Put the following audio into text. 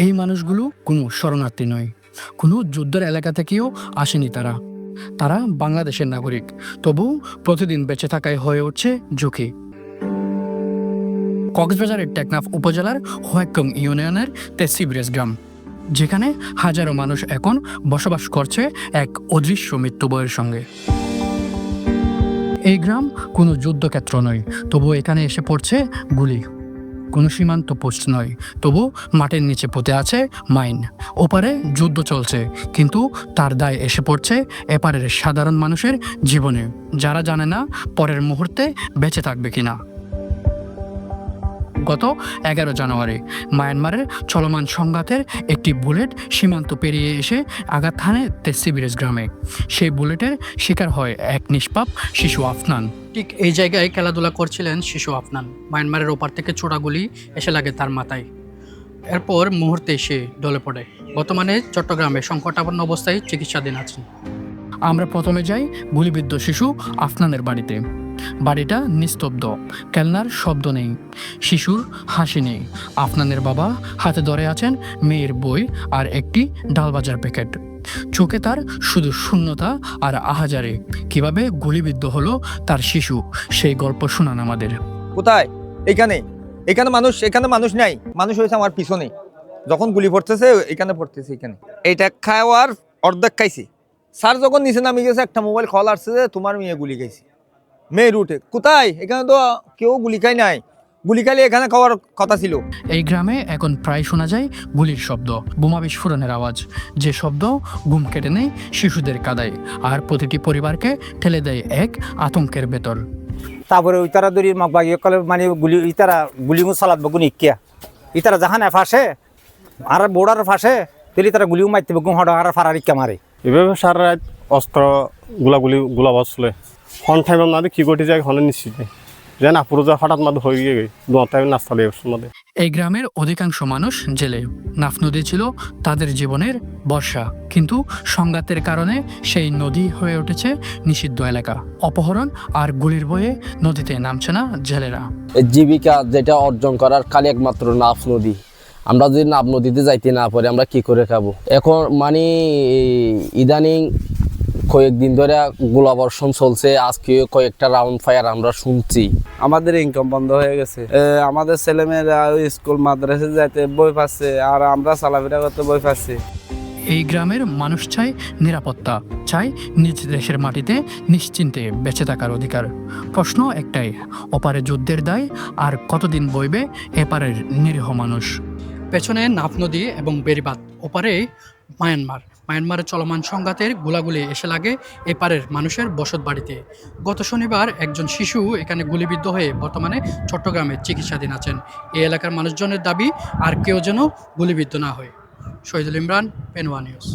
এই মানুষগুলো কোনো শরণার্থী নয়, কোনো যুদ্ধের এলাকা থেকেও আসেনি তারা। তারা বাংলাদেশের নাগরিক, তবু প্রতিদিন বেঁচে থাকায় হয়ে উঠছে ঝুঁকি। কক্সবাজারের টেকনাফ উপজেলার হোয়াক্কং ইউনিয়নের তেসিব্রেস গ্রাম, যেখানে হাজারো মানুষ এখন বসবাস করছে এক অদৃশ্য মৃত্যুভয়ের সঙ্গে। এই গ্রাম কোনো যুদ্ধক্ষেত্র নয়, তবু এখানে এসে পড়ছে গুলি। কোনো সীমান্ত পোস্ট নয়, তবু মাটির নিচে পুঁতে আছে মাইন। ওপারে যুদ্ধ চলছে, কিন্তু তার দায় এসে পড়ছে এপারের সাধারণ মানুষের জীবনে, যারা জানে না পরের মুহূর্তে বেঁচে থাকবে কিনা। গত 11 জানুয়ারি মায়ানমারের চলমান সংঘাতের একটি বুলেট সীমান্ত পেরিয়ে এসে আঘাত হানে তেসিব্রেস গ্রামে। সেই বুলেটের শিকার হয় এক নিষ্পাপ শিশু আফনান। ঠিক এই জায়গায় খেলাধুলা করছিলেন শিশু আফনান। মায়ানমারের ওপার থেকে ছোড়াগুলি এসে লাগে তার মাথায়। এরপর মুহূর্তে সে ডলে পড়ে। বর্তমানে চট্টগ্রামে সংকটাপন্ন অবস্থায় চিকিৎসাধীন আছেন। আমরা প্রথমে যাই গুলিবিদ্ধ শিশু আফনানের বাড়িতে। বাড়িটা নিস্তব্ধ, খেলনার শব্দ নেই, শিশুর হাসি নেই। আফনানের বাবা হাতে ধরে আছেন মেয়ের বই আর একটি ডালবাজার প্যাকেট। চোখে তার শুধু শূন্যতা আর আহাজারে। কিভাবে গুলিবিদ্ধ হলো তার শিশু, সেই গল্প শোনান আমাদের। কোথায়? এখানে এখানে মানুষ নাই, মানুষ হয়েছে আমার পিছনে। যখন গুলি পড়তেছে এখানে পড়তেছে, এখানে এইটা খাওয়ার অর্ধেক খাইছি। স্যার যখন নিচে নামে গেছে একটা মোবাইল কল আসছে যে তোমার মেয়ে গুলি খাইছে। মেয়ে রুটে কোথায়? এখানে তো কেউ গুলি খাই নাই, গুলি খাইলে এখানে খাওয়ার কথা ছিল। এই গ্রামে এখন প্রায় শোনা যায় গুলির শব্দ, বোমা বিস্ফোরণের আওয়াজ, যে শব্দ ঘুম কেটে নেয় শিশুদের কাদায় আর প্রতিটি পরিবারকে ঠেলে দেয় এক আতঙ্কের ভেতর। তারপরে ওই তারা দড়ির মাক বাগিয়ে কলে মানে গুলি ইতারা গুলিও চালাত বাগুন ইকিয়া ইতারা জাহানে ফাঁসে আর বোর্ডার ফাঁসে তেলি তারা গুলিও মারতে বাগুন হড় আর ফারার ইক্কা মারে। এভাবে সারা রাত অস্ত্র গুলা বসলে হন টাইম না কি ঘটে যায় হনে নিশ্চিত নেই যে না পুরো যা হঠাৎ মাদ হয়ে গিয়ে টাইম নাস্তা লেগে। এই গ্রামের অধিকাংশ মানুষ জেলে। নাফ নদী ছিল তাদের জীবনের বর্ষা, কিন্তু সংঘাতের কারণে সেই নদী হয়ে উঠেছে নিষিদ্ধ এলাকা। অপহরণ আর গুলির ভয়ে নদীতে নামছে না জেলেরা। জীবিকা যেটা অর্জন করার খালি একমাত্র নাফ নদী। আমরা যদি নাফ নদীতে যাইতে না পারি আমরা কি করে খাবো? এখন মানে ইদানিং কয়েকদিন ধরে গোলাবর্ষণ চলছে, আজকে কয়েকটা রাউন্ড ফায়ার আমরা শুনছি। আমাদের ইনকাম বন্ধ হয়ে গেছে, আমাদের ছেলেমেয়েরা স্কুল মাদ্রাসা যাইতে বই পাচ্ছে আর আমরা চলাফেরা করতে বই পাচ্ছি। এই গ্রামের মানুষ চায় নিরাপত্তা, চায় নিজ দেশের মাটিতে নিশ্চিন্তে বেঁচে থাকার অধিকার। প্রশ্ন একটাই, ওপারে যুদ্ধের দায় আর কতদিন বইবে এপারের নিরীহ মানুষ? পেছনে নাফ নদী এবং বেড়িবাঁধ, ওপারে মায়ানমারের চলমান সংঘাতের গোলাগুলি এসে লাগে এপারের মানুষের বসত বাড়িতে। গত শনিবার একজন শিশু এখানে গুলিবিদ্ধ হয়ে বর্তমানে চট্টগ্রামে চিকিৎসাধীন আছেন। এই এলাকার মানুষজনের দাবি আর কেউ যেন গুলিবিদ্ধ না হয়। Shahidul Imran, Pen One news.